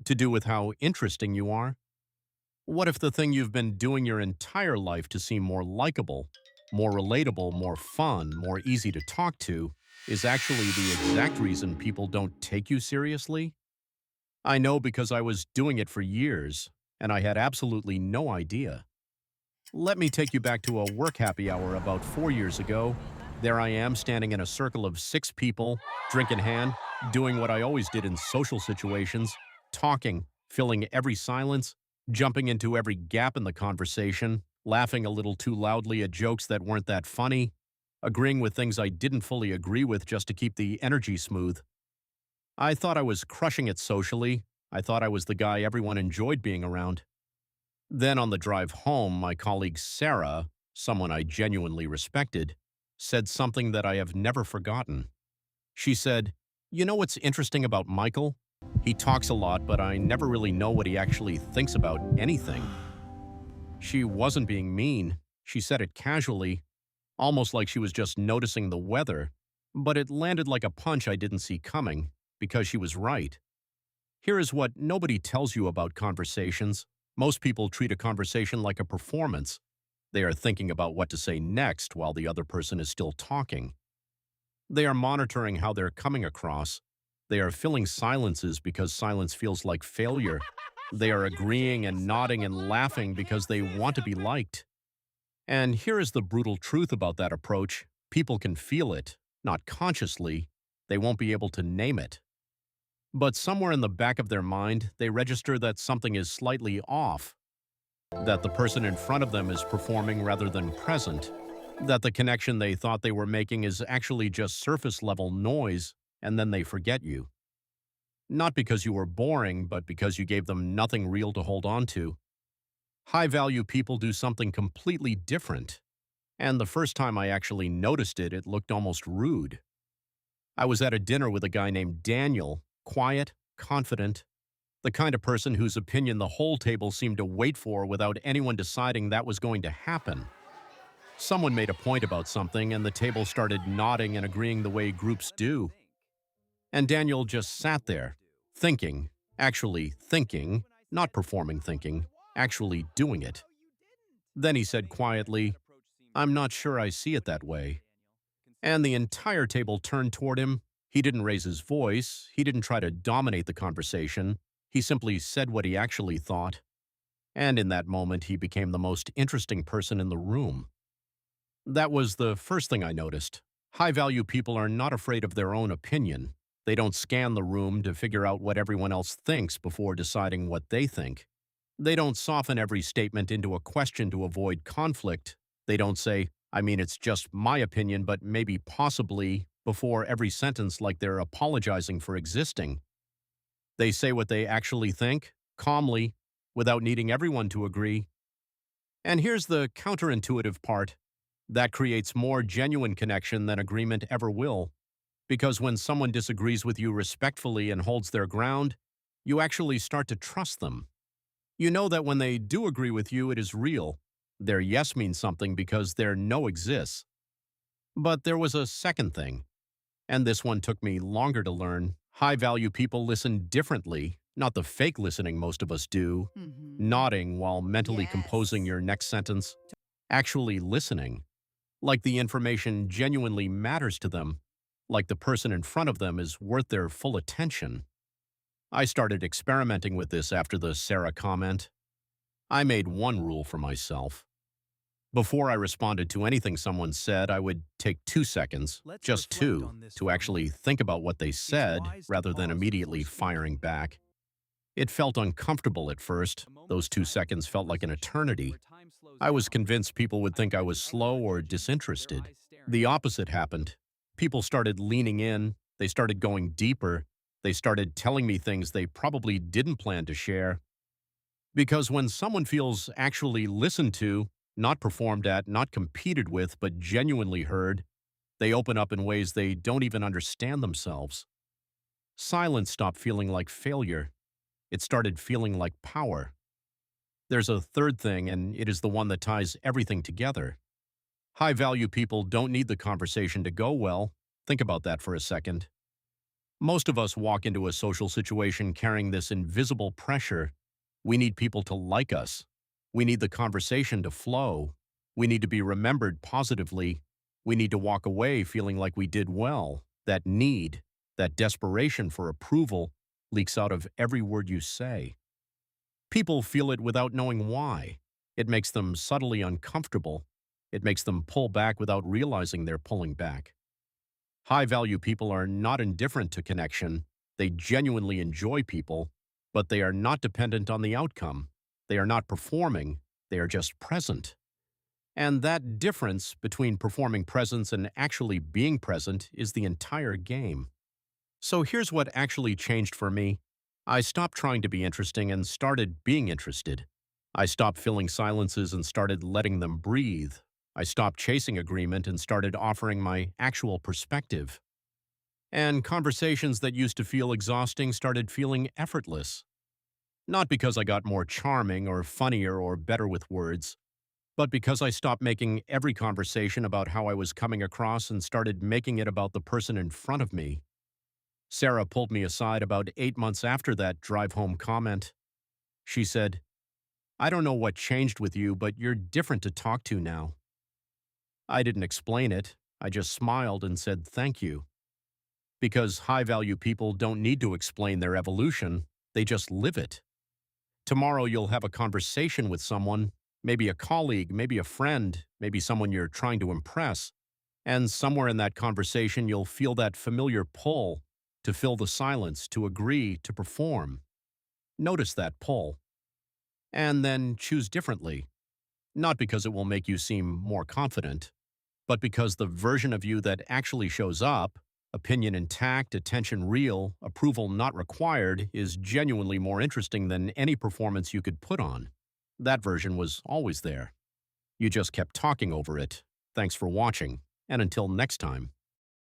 to do with how interesting you are? What if the thing you've been doing your entire life to seem more likable, more relatable, more fun, more easy to talk to is actually the exact reason people don't take you seriously? I know because I was doing it for years, and I had absolutely no idea. Let me take you back to a work happy hour about 4 years ago. There I am standing in a circle of six people, drink in hand, doing what I always did in social situations, talking, filling every silence, jumping into every gap in the conversation, laughing a little too loudly at jokes that weren't that funny, agreeing with things I didn't fully agree with just to keep the energy smooth. I thought I was crushing it socially. I thought I was the guy everyone enjoyed being around. Then on the drive home, my colleague Sarah, someone I genuinely respected, said something that I have never forgotten. She said, "You know what's interesting about Michael? He talks a lot, but I never really know what he actually thinks about anything." She wasn't being mean. She said it casually, almost like she was just noticing the weather, but it landed like a punch I didn't see coming, because she was right. Here is what nobody tells you about conversations. Most people treat a conversation like a performance. They are thinking about what to say next while the other person is still talking. They are monitoring how they're coming across. They are filling silences because silence feels like failure. They are agreeing and nodding and laughing because they want to be liked. And here is the brutal truth about that approach. People can feel it, not consciously. They won't be able to name it. But somewhere in the back of their mind, they register that something is slightly off, that the person in front of them is performing rather than present, that the connection they thought they were making is actually just surface level noise, and then they forget you. Not because you were boring, but because you gave them nothing real to hold on to. High value people do something completely different. And the first time I actually noticed it, it looked almost rude. I was at a dinner with a guy named Daniel, quiet, confident, the kind of person whose opinion the whole table seemed to wait for without anyone deciding that was going to happen. Someone made a point about something, and the table started nodding and agreeing the way groups do. And Daniel just sat there, thinking, actually thinking, not performing thinking, actually doing it. Then he said quietly, "I'm not sure I see it that way." And the entire table turned toward him. He didn't raise his voice. He didn't try to dominate the conversation. He simply said what he actually thought. And in that moment, he became the most interesting person in the room. That was the first thing I noticed. High-value people are not afraid of their own opinion. They don't scan the room to figure out what everyone else thinks before deciding what they think. They don't soften every statement into a question to avoid conflict. They don't say, "I mean, it's just my opinion, but maybe possibly," before every sentence like they're apologizing for existing. They say what they actually think, calmly, without needing everyone to agree. And here's the counterintuitive part. That creates more genuine connection than agreement ever will. Because when someone disagrees with you respectfully and holds their ground, you actually start to trust them. You know that when they do agree with you, it is real. Their yes means something because their no exists. But there was a second thing, and this one took me longer to learn. High-value people listen differently, not the fake listening most of us do, Mhm. nodding while mentally composing Yes. your next sentence, actually listening, like the information genuinely matters to them, like the person in front of them is worth their full attention. I started experimenting with this after the Sarah comment. I made one rule for myself. Before I responded to anything someone said, I would take 2 seconds, Let's just reflect two, on this to for a actually moment. think about what they It's said wise to rather than pause before immediately firing speaking. back. It felt uncomfortable at first. A moment's Those two silence in seconds felt like an conversation, eternity. where time slows I was down. convinced people would think Either I way was the other slow not or judging, their disinterested. eyes staring. The opposite happened. People started leaning in, they started going deeper, they started telling me things they probably didn't plan to share. Because when someone feels actually listened to, not performed at, not competed with, but genuinely heard, they open up in ways they don't even understand themselves. Silence stopped feeling like failure. It started feeling like power. There's a third thing, and it is the one that ties everything together. High value people don't need the conversation to go well. Think about that for a second. Most of us walk into a social situation carrying this invisible pressure. We need people to like us. We need the conversation to flow. We need to be remembered positively. We need to walk away feeling like we did well. That need, that desperation for approval leaks out of every word you say. People feel it without knowing why. It makes them subtly uncomfortable. It makes them pull back without realizing they're pulling back. High-value people are not indifferent to connection. They genuinely enjoy people, but they are not dependent on the outcome. They are not performing. They are just present. And that difference between performing presence and actually being present is the entire game. So here's what actually changed for me. I stopped trying to be interesting and started being interested. I stopped filling silences and started letting them breathe. I stopped chasing agreement and started offering my actual perspective. And conversations that used to feel exhausting started feeling effortless. Not because I got more charming or funnier or better with words, but because I stopped making every conversation about how I was coming across and started making it about the person in front of me. Sarah pulled me aside about 8 months after that drive home comment. She said, "I don't know what changed with you, but you're different to talk to now." I didn't explain it. I just smiled and said thank you. Because high-value people don't need to explain their evolution, they just live it. Tomorrow you'll have a conversation with someone, maybe a colleague, maybe a friend, maybe someone you're trying to impress, and somewhere in that conversation you'll feel that familiar pull to fill the silence, to agree, to perform. Notice that pull. And then choose differently. Not because it will make you seem more confident, but because the version of you that actually shows up, opinion intact, attention real, approval not required, is genuinely more interesting than any performance you could put on. That version was always there. You just kept talking over it. Thanks for watching, and until next time.